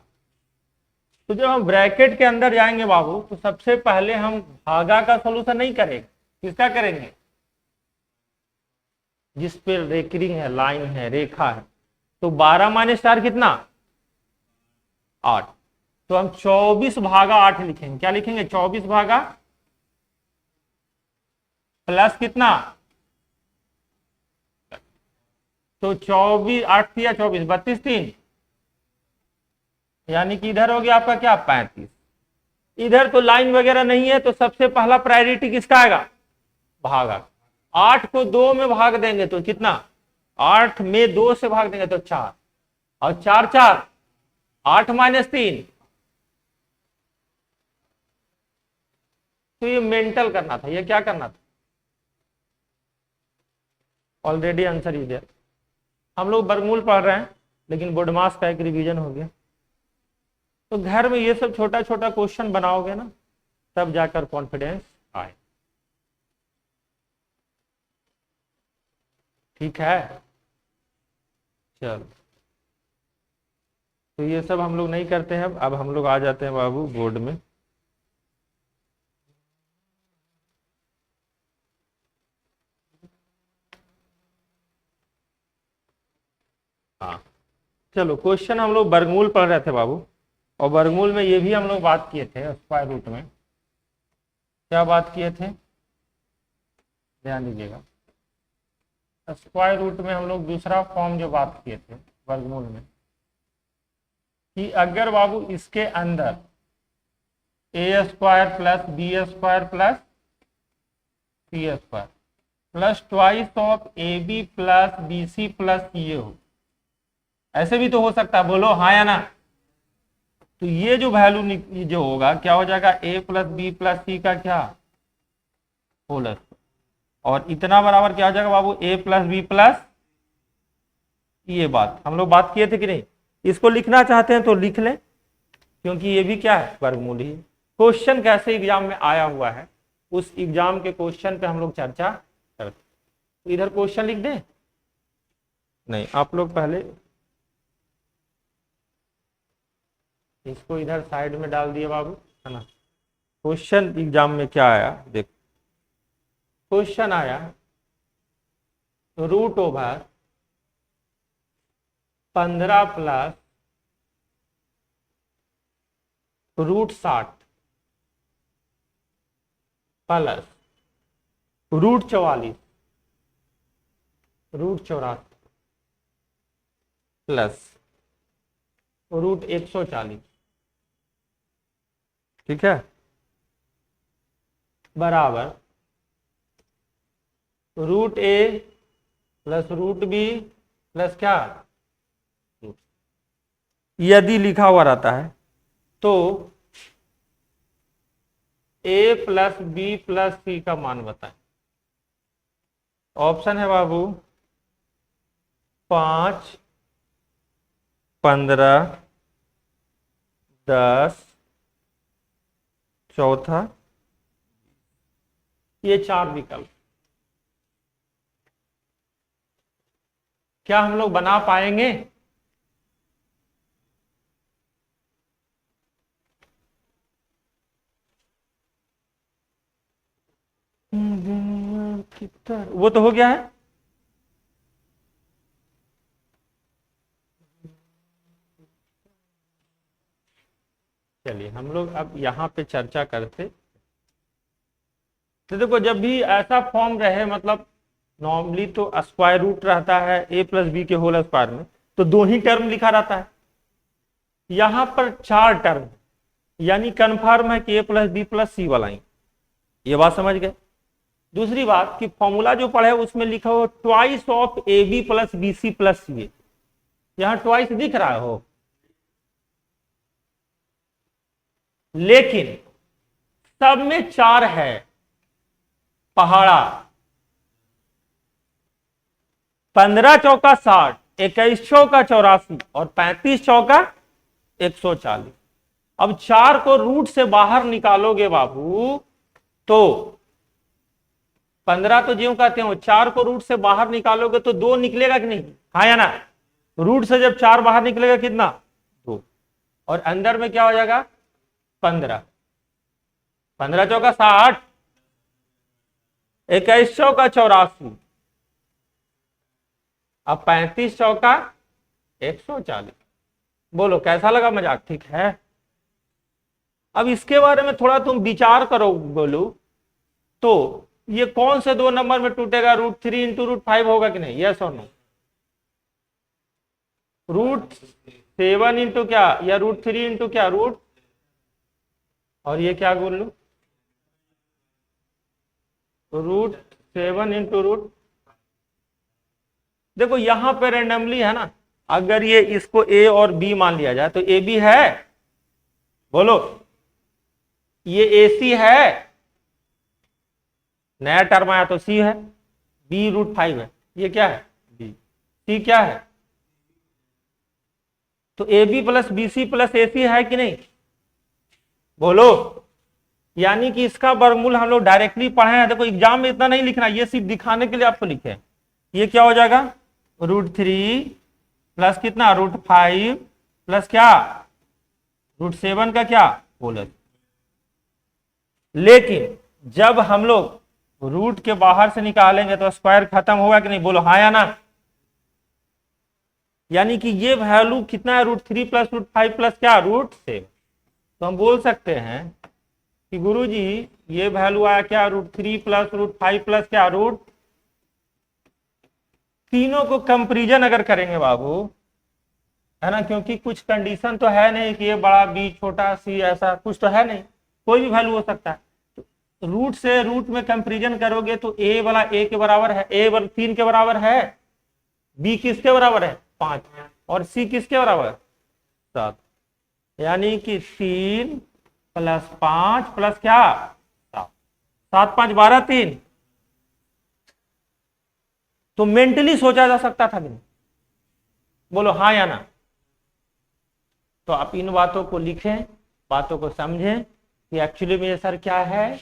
तो जब हम ब्रैकेट के अंदर जाएंगे बाबू, तो सबसे पहले हम भागा का सॉल्यूशन नहीं करेंगे, किसका करेंगे, जिस पे रेकरिंग है, लाइन है, रेखा है। तो 12-4 कितना, 8। तो हम 24 भागा 8 लिखेंगे। क्या लिखेंगे, 24 भागा प्लस कितना, तो 24 8 या 24 32 3, यानी कि इधर हो गया आपका क्या 35। इधर तो लाइन वगैरह नहीं है, तो सबसे पहला प्रायोरिटी किसका आएगा, भागा। 8 को 2 में भाग देंगे तो कितना, 8 में 2 से भाग देंगे तो 4, और 4 4 8-3। तो ये मेंटल करना था, ये क्या करना था, ऑलरेडी आंसर ही दिया। हम लोग बरमूल पढ़ रहे हैं, लेकिन बोर्ड मास का एक रिवीजन हो गया। तो घर में ये सब छोटा छोटा क्वेश्चन बनाओगे ना, तब जाकर कॉन्फिडेंस आए। ठीक है, चलो। तो ये सब हम लोग नहीं करते हैं। अब हम लोग आ जाते हैं बाबू बोर्ड में। हाँ चलो, क्वेश्चन हम लोग वर्गमूल पढ़ रहे थे बाबू, और वर्गमूल में ये भी हम लोग बात किए थे स्क्वायर रूट में। क्या बात किए थे, ध्यान दीजिएगा। स्क्वायर रूट में हम लोग दूसरा फॉर्म जो बात किए थे वर्गमूल में, कि अगर बाबू इसके अंदर a² + b² + c² plus twice of AB + BC + ये हो, ऐसे भी तो हो सकता है, बोलो हाँ या ना। तो ये जो वैल्यू जो होगा क्या हो जाएगा, ए प्लस बी प्लस सी का क्या होल स्क्वायर, और इतना बराबर क्या हो जाएगा बाबू, ए प्लस बी प्लस, ये बात हम लोग बात किए थे कि नहीं। इसको लिखना चाहते हैं तो लिख लें, क्योंकि ये भी क्या है, वर्गमूल ही। क्वेश्चन कैसे एग्जाम में आया हुआ है, उस एग्जाम के क्वेश्चन पे हम लोग चर्चा करते। तो इधर क्वेश्चन लिख दें, नहीं आप लोग पहले इसको इधर साइड में डाल दिए बाबू, है ना। क्वेश्चन एग्जाम में क्या आया देखो, क्वेश्चन आया √15 प्लस √60 प्लस √44 √84 प्लस √140, ठीक है, बराबर √a प्लस √b प्लस क्या, यदि लिखा हुआ रहता है तो a प्लस बी प्लस सी का मान बताएं। ऑप्शन है बाबू 5, 15, 10, चौथा, ये 4 विकल्प। क्या हम लोग बना पाएंगे? वो तो हो गया है। चलिए हम लोग अब यहाँ पे चर्चा करते। तो देखो जब भी ऐसा फॉर्म रहे, मतलब नॉर्मली तो स्क्वायर रूट रहता है a प्लस बी के होल स्क्वायर में, तो 2 ही टर्म लिखा रहता है। यहां पर 4 टर्म, यानी कन्फर्म है कि a प्लस बी प्लस सी वाला ही। ये बात समझ गए। दूसरी बात कि फॉर्मूला जो पढ़े उसमें लिखा हो twice of A B plus B C plus C, यहां ट्वाइस दिख रहा हो, लेकिन सब में 4 है। पहाड़ा 15 चौका 60, 21 चौका 84 और 35 चौका 140। अब 4 को रूट से बाहर निकालोगे बाबू तो 15 तो ज्यों कहते हो, 4 को रूट से बाहर निकालोगे तो 2 निकलेगा कि नहीं, हाँ या ना। रूट से जब 4 बाहर निकलेगा कितना, 2, और अंदर में क्या हो जाएगा 15, 15 चौका 60, 21 चौका 84, अब 35 चौका 140। बोलो कैसा लगा मजाक, ठीक है। अब इसके बारे में थोड़ा तुम विचार करो, बोलो तो ये कौन से 2 नंबर में टूटेगा, √3 इंटू √5 होगा कि नहीं, यस और नो। √7 इंटू क्या, या √3 इंटू क्या, रूट, और ये क्या बोल लो, √7 इंटू रूट। देखो यहां पे रेंडमली है ना, अगर ये इसको a और b मान लिया जाए तो a b है, बोलो ये ac है, नया टर्म आया तो c है, b √5 है, ये क्या है b, c क्या है, तो ab plus bc plus ac है कि नहीं, बोलो। यानी कि इसका वर्गमूल हम लोग डायरेक्टली पढ़े हैं। देखो एग्जाम में इतना नहीं लिखना, ये सिर्फ दिखाने के लिए आपको लिखे। ये क्या हो जाएगा, √3 प्लस कितना, √5 प्लस क्या, √7 का क्या होल। लेकिन जब हम लोग रूट के बाहर से निकालेंगे तो स्क्वायर खत्म होगा कि नहीं, बोलो हाँ या ना। यानी कि ये वैल्यू कितना है, √3 प्लस √5 प्लस क्या, √7। तो हम बोल सकते हैं कि गुरुजी ये वैल्यू आया क्या, √3 प्लस √5 प्लस क्या, रूट। तीनों को कंपैरिजन अगर करेंगे बाबू, है ना, क्योंकि कुछ कंडीशन तो है नहीं कि ये बड़ा बी छोटा सी, ऐसा कुछ तो है नहीं, कोई भी वैल्यू हो सकता है। तो रूट से रूट में कंपैरिजन करोगे तो ए वाला ए के बराबर है, ए वाला 3 के बराबर है, बी किसके बराबर है 5, और सी किसके बराबर 7, यानी कि 3 + 5 + क्या 7, 7 5 12 3। तो मेंटली सोचा जा सकता था कि नहीं, बोलो हाँ या ना। तो आप इन बातों को लिखें, बातों को समझें कि एक्चुअली में ये सर क्या है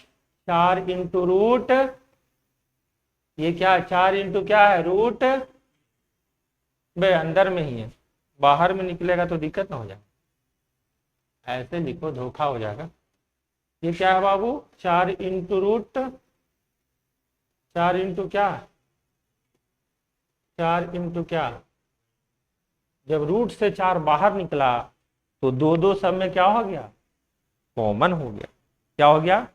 4 × रूट, ये क्या 4 × क्या है रूट, भाई अंदर में ही है, बाहर में निकलेगा तो दिक्कत ना हो जाए, ऐसे लिखो धोखा हो जाएगा। ये क्या है बाबू 4 × रूट, 4 × क्या 4 × क्या, जब रूट से 4 बाहर निकला तो 2 2 सब में क्या हो गया कॉमन हो गया, क्या हो गया।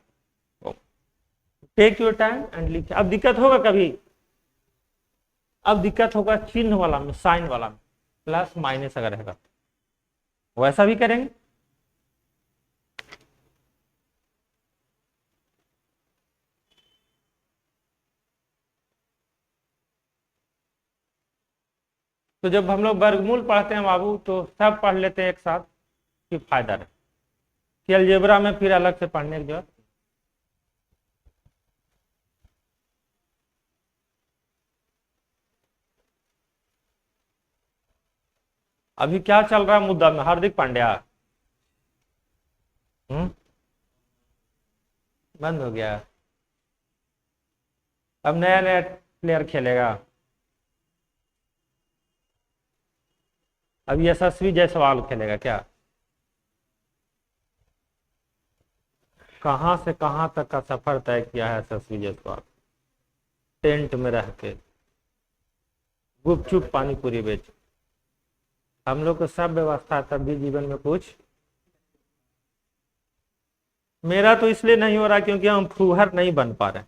टेक योर टाइम एंड लिखिए। अब दिक्कत होगा कभी, अब दिक्कत होगा चिन्ह वाला में, साइन वाला में, प्लस माइनस अगर रहेगा वैसा भी करेंगे। तो जब हम लोग वर्गमूल पढ़ते हैं बाबू तो सब पढ़ लेते हैं एक साथ कि फायदा रहे, कि अलजेब्रा में फिर अलग से पढ़ने की जरूरत। अभी क्या चल रहा है मुद्दा में हार्दिक पांड्या, बंद हो गया, अब नया नया प्लेयर खेलेगा। अब यशस्वी जायसवाल खेलेगा क्या, कहां से कहां तक का सफर तय किया है यशस्वी जायसवाल, टेंट में रह के गुपचुप पानी पूरी बेच। हम लोग को सब व्यवस्था तब भी जीवन में कुछ, मेरा तो इसलिए नहीं हो रहा क्योंकि हम फूहर नहीं बन पा रहे।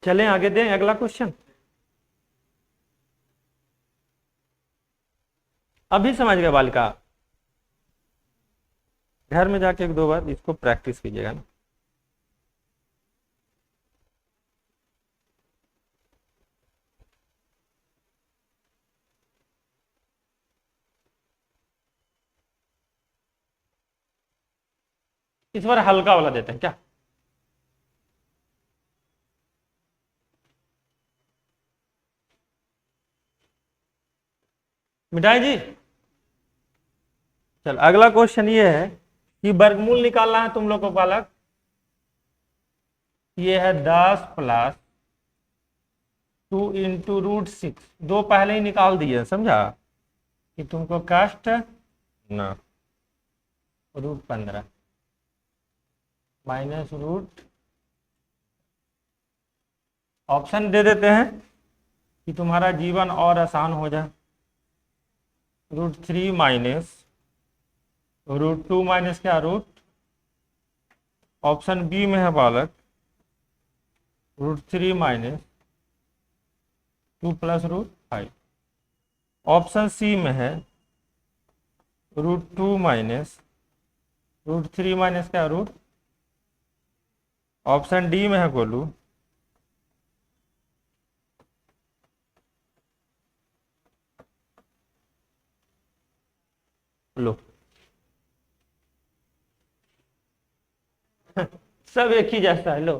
चलें आगे, दें अगला क्वेश्चन। अभी समझ गए बालिका, घर में जाके 1 2 बार इसको प्रैक्टिस कीजिएगा ना। इस बार हल्का वाला देते हैं क्या, मिठाई जी। चल अगला क्वेश्चन ये है कि वर्गमूल निकालना है तुम लोग को बालक। ये है 10 + 2 × √6, 2 पहले ही निकाल दिए, समझा कि तुमको कष्ट ना, √15 -, ऑप्शन दे देते हैं कि तुम्हारा जीवन और आसान हो जाए। √3 - √2 - क्या रूट, ऑप्शन बी में है बालक √3 - 2 + √5, ऑप्शन सी में है √2 - √3 - क्या रूट, ऑप्शन डी में है गोलू लो। सब एक ही जैसा है, लो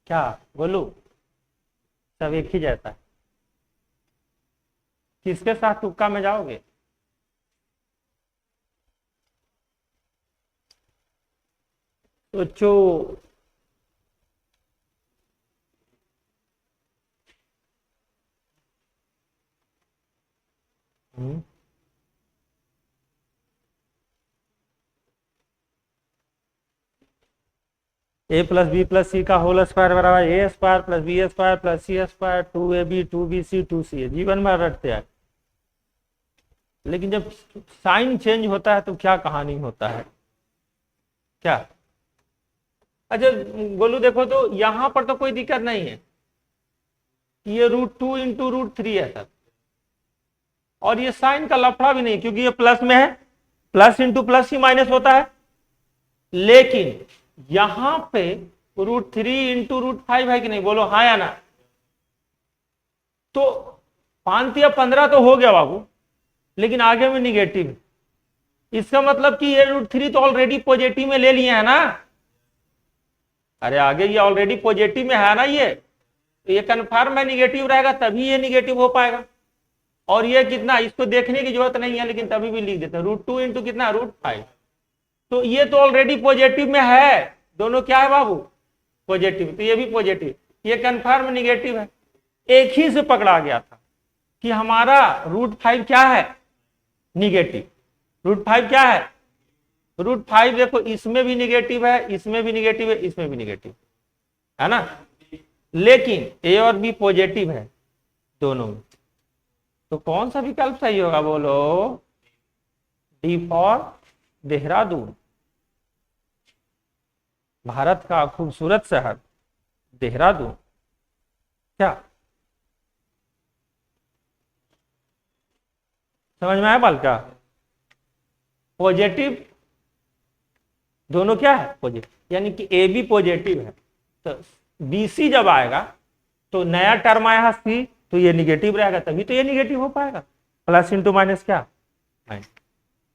क्या बोलू, सब एक ही जैसा है। किसके साथ तुक्का में जाओगे, सोचो। a + b + c का होल स्क्वायर बराबर a² + b² + c² 2ab 2bc 2ca, जीवन में रटते हैं। लेकिन जब साइन चेंज होता है तो क्या कहानी होता है क्या। अच्छा गोलू देखो तो यहां पर तो कोई दिक्कत नहीं है, ये √2 × √3 है सर, और ये साइन का लफड़ा भी नहीं क्योंकि ये प्लस में है, प्लस इंटू प्लस ही माइनस होता है। लेकिन यहां पे √3 इंटू √5 है कि नहीं, बोलो हाँ या ना। तो 5 या 15 तो हो गया बाबू, लेकिन आगे में निगेटिव है। इसका मतलब कि ये √3 तो ऑलरेडी पॉजिटिव में ले लिए है ना। अरे आगे ये ऑलरेडी पॉजिटिव में है ना, ये कन्फर्म है निगेटिव रहेगा, तभी ये निगेटिव हो पाएगा। और ये कितना, इसको देखने की जरूरत नहीं है, लेकिन तभी भी लिख देते हैं √2 इंटू कितना, √5। तो ये तो ऑलरेडी पॉजिटिव में है, दोनों क्या है बाबू, पॉजिटिव, तो ये भी पॉजिटिव, ये कन्फर्म निगेटिव है। एक ही से पकड़ा गया था कि हमारा √5 क्या है, निगेटिव। √5 क्या है, √5 देखो इसमें भी निगेटिव है, इसमें भी निगेटिव है, इसमें भी निगेटिव है ना, लेकिन ए और बी पॉजिटिव है दोनों में। तो कौन सा विकल्प सही होगा, बोलो, डी फॉर देहरादून। भारत का खूबसूरत शहर देहरादून। क्या समझ में आया बाल का, पॉजिटिव दोनों क्या है, पॉजिटिव, यानी कि ए बी पॉजिटिव है, तो बी सी जब आएगा तो नया टर्म आया सी, तो ये निगेटिव रहेगा, तभी तो ये निगेटिव हो पाएगा। प्लस इंटू माइनस क्या, माइनस।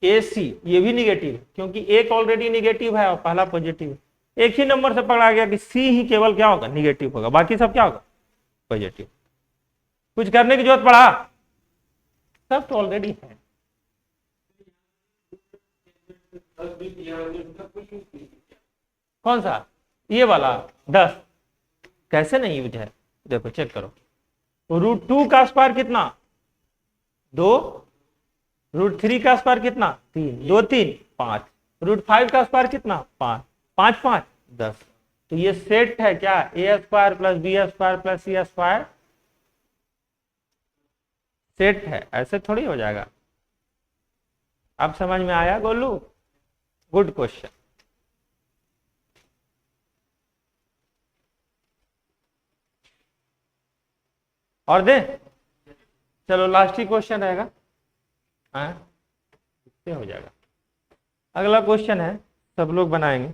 ए सी ये भी निगेटिव है, क्योंकि एक ऑलरेडी निगेटिव है और पहला पॉजिटिव है। एक ही नंबर से पकड़ा गया कि सी ही केवल क्या होगा, निगेटिव होगा, बाकी सब क्या होगा, पॉजिटिव। कुछ करने की जरूरत पड़ा, सब तो ऑलरेडी है। कौन सा, ये वाला 10 कैसे नहीं बुझा है, देखो चेक करो। √2 का स्क्वायर कितना, 2, √3 का स्क्वायर कितना, 3, 2 3 5, √5 का स्क्वायर कितना, 5, 5 5 10। तो ये सेट है क्या, A square plus B square plus C square, set है, ऐसे थोड़ी हो जाएगा। अब समझ में आया गोलू, गुड क्वेश्चन। और दे, चलो लास्ट ही क्वेश्चन रहेगा, इससे हो जाएगा। अगला क्वेश्चन है, सब लोग बनाएंगे।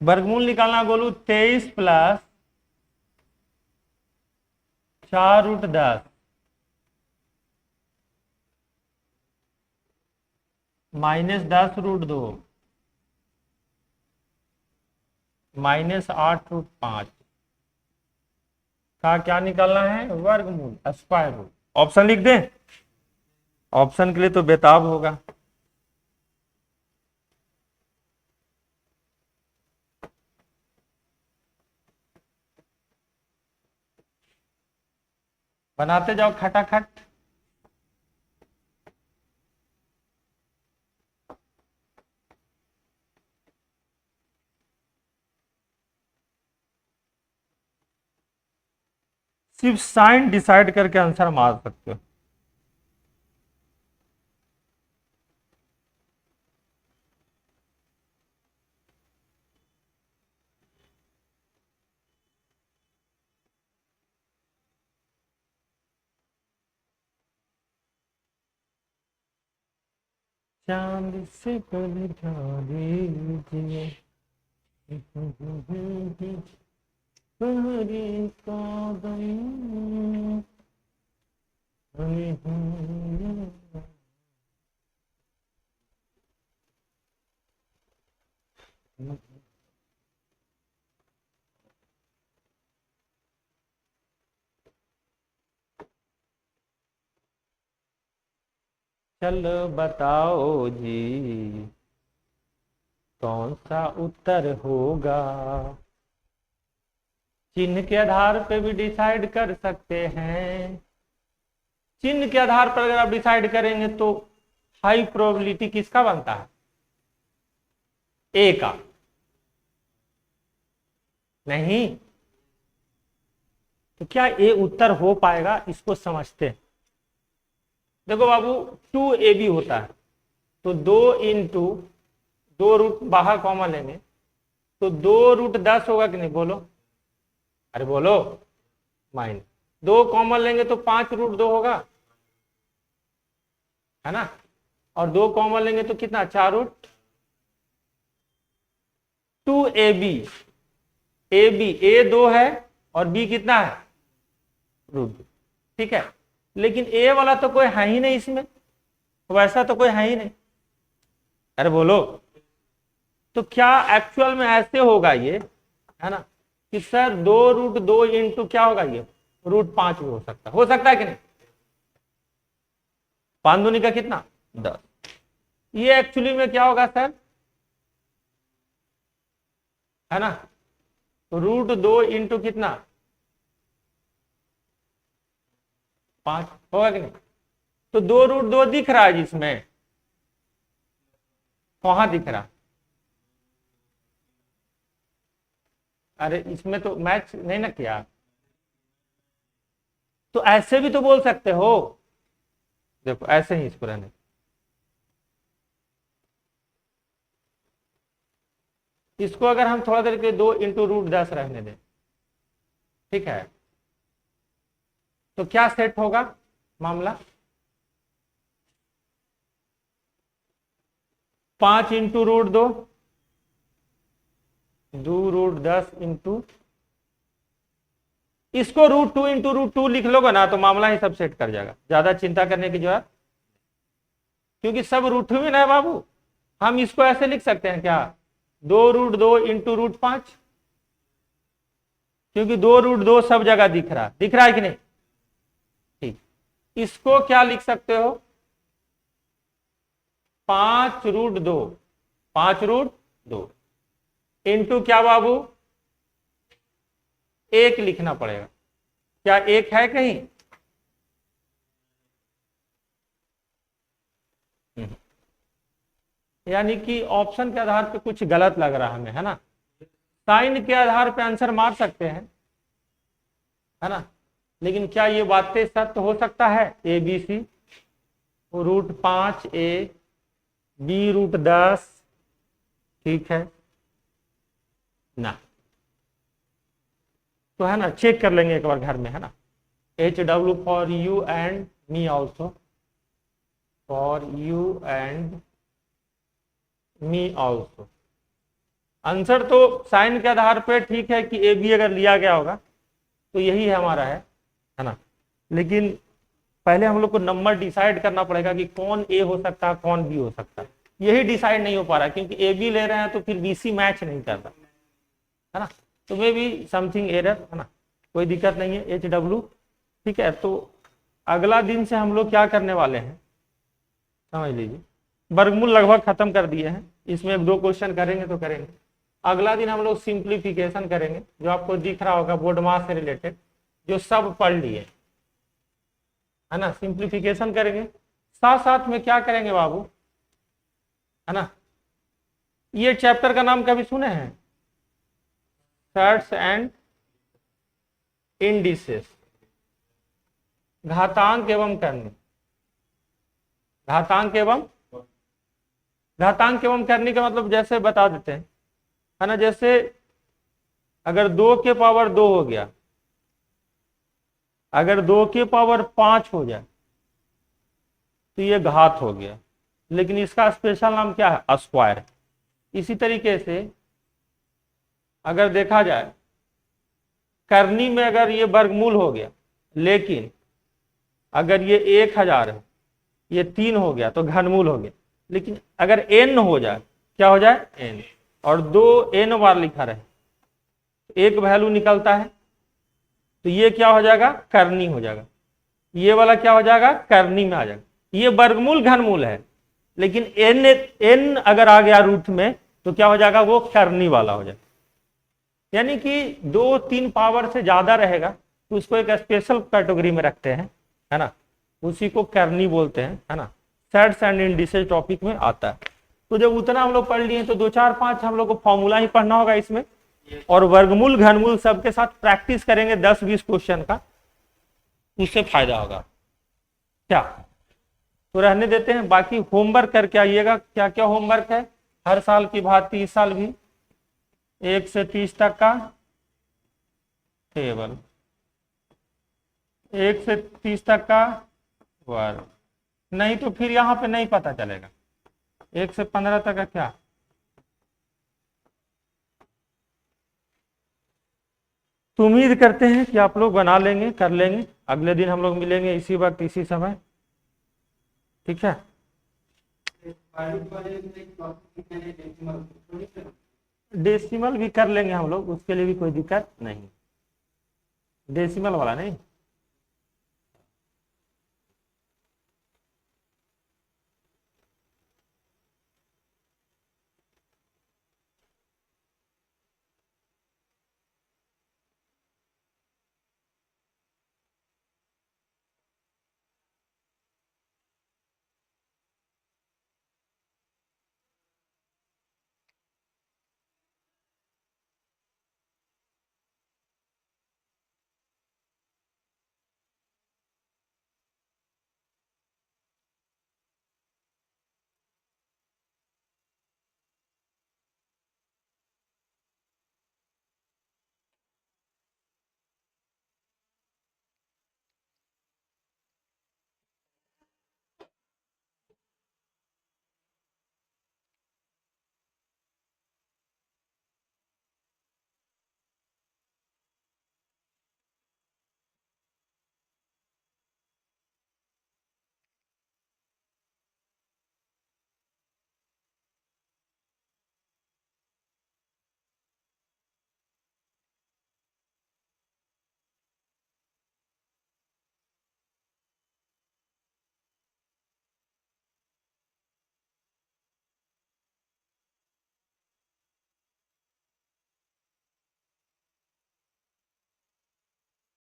वर्गमूल निकालना गोलू, 23 प्लस 4√10 माइनस 10√2 माइनस 8√5 का क्या निकालना है, वर्गमूल, स्क्वायर रूट। ऑप्शन लिख दें, ऑप्शन के लिए तो बेताब होगा। बनाते जाओ खटाखट। सिर्फ साइन डिसाइड करके आंसर मार सकते हो। चांद से दिखा दीजिए तुम्हारी कदम। चलो बताओ जी, कौन सा उत्तर होगा। चिन्ह के आधार पे भी डिसाइड कर सकते हैं। चिन्ह के आधार पर अगर आप डिसाइड करेंगे तो हाई प्रोबेबिलिटी किसका बनता है, ए का। नहीं तो क्या ए उत्तर हो पाएगा, इसको समझते हैं। देखो बाबू 2ab होता है, तो 2 इंटू 2 रूट बाहर कॉमन लेंगे तो 2√10 होगा कि नहीं, बोलो, अरे बोलो, माइनस 2 कॉमन लेंगे तो 5√2 होगा, है ना। और 2 कॉमन लेंगे तो कितना, 4√2ab। ए 2 है और बी कितना है, √2। ठीक है, लेकिन ए वाला तो कोई है ही नहीं इसमें, वैसा तो कोई है ही नहीं। अरे बोलो, तो क्या एक्चुअल में ऐसे होगा ये, है ना, कि सर 2√2 इंटू क्या होगा, ये √5 भी हो सकता है कि नहीं। 5 दूनी का कितना, 10। ये एक्चुअली में क्या होगा सर, है ना, √2 इंटू कितना, 5 होगा कि नहीं। तो 2√2 दिख रहा है जिसमें, वहां दिख रहा। अरे इसमें तो मैच नहीं ना किया, तो ऐसे भी तो बोल सकते हो। देखो ऐसे ही इसको रहने, इसको अगर हम थोड़ा देर के 2 इंटू √10 रहने दें, ठीक है, तो क्या सेट होगा मामला, 5 इंटू √2, 2√10 इंटू, इसको √2 इंटू √2 लिख लोगे ना तो मामला ही सब सेट कर जाएगा, ज्यादा चिंता करने की जरूरत, क्योंकि सब रूट में ना है बाबू। हम इसको ऐसे लिख सकते हैं क्या, 2√2 इंटू √5, क्योंकि 2√2 सब जगह दिख रहा है कि नहीं। ठीक, इसको क्या लिख सकते हो, 5√2, 5√2 इंटू क्या बाबू, 1 लिखना पड़ेगा, क्या 1 है कहीं, यानी कि ऑप्शन के आधार पे कुछ गलत लग रहा हमें, है ना। साइन के आधार पे आंसर मार सकते हैं, है ना, लेकिन क्या ये बातें सत्य हो सकता है, ABC √5a, B √10, ठीक है ना, तो है ना, चेक कर लेंगे एक बार घर में, है ना। HW for you and me also, for you and me also. Answer तो साइन के आधार पे ठीक है कि AB अगर लिया गया होगा तो यही है हमारा, है ना, लेकिन पहले हम लोग को नंबर डिसाइड करना पड़ेगा कि कौन A हो सकता है, कौन B हो सकता है। यही डिसाइड नहीं हो पा रहा, क्योंकि AB ले रहे हैं तो फिर BC मैच नहीं कर रहा, है ना, तो मे बी समथिंग एरर, है ना, कोई दिक्कत नहीं है। HW, ठीक है। तो अगला दिन से हम लोग क्या करने वाले हैं, समझ लीजिए, वर्गमूल लगभग खत्म कर दिए हैं, इसमें 2 क्वेश्चन करेंगे तो करेंगे। अगला दिन हम लोग सिंप्लीफिकेशन करेंगे, जो आपको दिख रहा होगा बोर्ड मास से रिलेटेड, जो सब पढ़ लिए, है ना, सिंप्लीफिकेशन करेंगे। साथ साथ में क्या करेंगे बाबू, है ना, ये चैप्टर का नाम कभी सुने हैं, सर्ट्स एंड इंडिसेस, घातांक एवं करनी, घातांक एवं करनी का मतलब जैसे बता देते हैं, है ना, जैसे अगर 2 के पावर 2 हो गया, अगर 2 के पावर 5 हो जाए तो ये घात हो गया, लेकिन इसका स्पेशल नाम क्या है, स्क्वायर। इसी तरीके से अगर देखा जाए, करनी में अगर ये वर्गमूल हो गया, लेकिन अगर ये 1000 है, ये 3 हो गया तो घनमूल हो गया, लेकिन अगर n हो जाए, क्या हो जाए, n, और 2 n बार लिखा रहे, एक वैल्यू निकलता है, तो ये क्या हो जाएगा, करनी हो जाएगा, ये वाला क्या हो जाएगा, करनी में आ जाएगा। ये वर्गमूल घनमूल है, लेकिन n अगर आ गया रूट में तो क्या हो जाएगा, वो करनी वाला हो जाएगा। यानी कि 2-3 पावर से ज्यादा रहेगा तो उसको एक स्पेशल कैटेगरी में रखते हैं, है ना, उसी को करनी बोलते हैं, है ना, सेट्स एंड इंडिसेस टॉपिक में आता है। तो जब उतना हम लोग पढ़ लिए तो 2, 4, 5 हम लोग को फॉर्मूला ही पढ़ना होगा इसमें, और वर्गमूल घनमूल सबके साथ प्रैक्टिस करेंगे 10-20 क्वेश्चन का, उससे फायदा होगा। क्या, तो रहने देते हैं, बाकी होमवर्क करके आइएगा। क्या क्या होमवर्क है, हर साल की भांति इस साल भी 1 से 30 तक का टेबल, 1 से 30 तक का वर्ग, नहीं तो फिर यहाँ पे नहीं पता चलेगा। 1 से 15 तक का क्या, तो उम्मीद करते हैं कि आप लोग बना लेंगे, कर लेंगे। अगले दिन हम लोग मिलेंगे इसी वक्त इसी समय, ठीक है। डेसिमल भी कर लेंगे हम लोग, उसके लिए भी कोई दिक्कत नहीं, डेसिमल वाला नहीं।